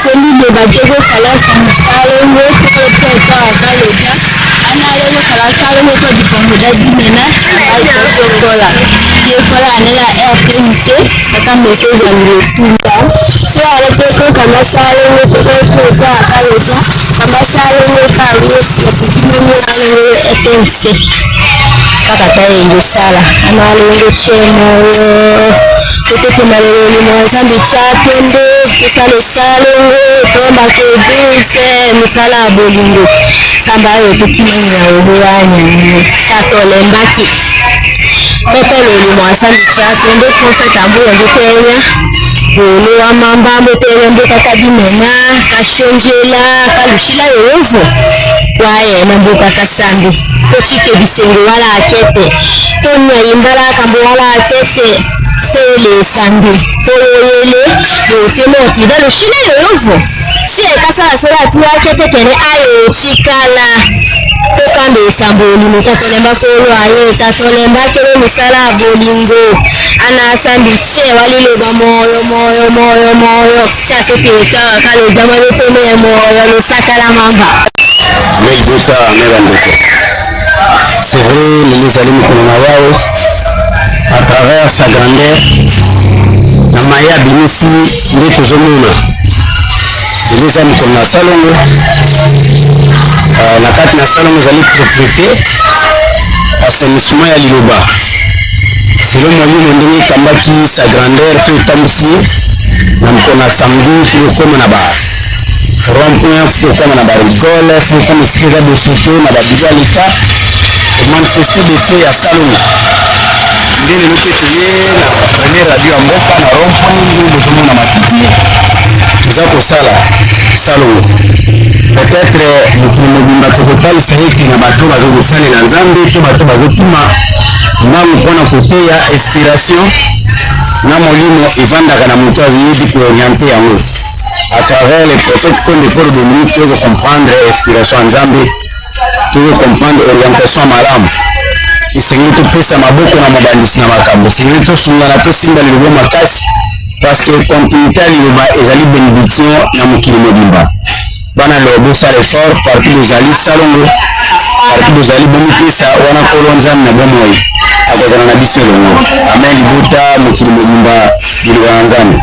c'est l'idée de battre la c'est vrai, les amis à travers sa grandeur, na maya binisi nde tozomona les amis comme na salongo na kati na salongo ezali propriété assainissement ya liloba selo molimo ndenge ekambaki sa grandeur to etambusi na mokolo na samedi tokokoma na ba rond-point tokokoma na barigole tokokoma esika eza bosoto na babilo ya leta manifeste defe ya salongo nde lelo mpe toye na premier radio ya mboka na rond-point nde bozomona matiti toza kosala salongo peut-être mokili mobimba tokotalisa ete na bato bazokosalela nzambe to bato bazotuma mamu mpona koteya inspiration na molimo evandaka na moto ayebi kooriente yango à travers les prophètes comme les corps de nuit pour comprendre inspiration ya nzambe pour comprendre orientation malamu esengeli topesa maboko na mobandisi na makambo esengeli tosungana tosimba liloba makasi parce que continuité ya liloba ezali bénédiction na mokili mobimba bana loba bosala effort partout bozali salongo partout bozali bomipesa wana kolo nzambe na bomoi akozala na biso elongo amen libota mokili mobimba liloba na nzambe.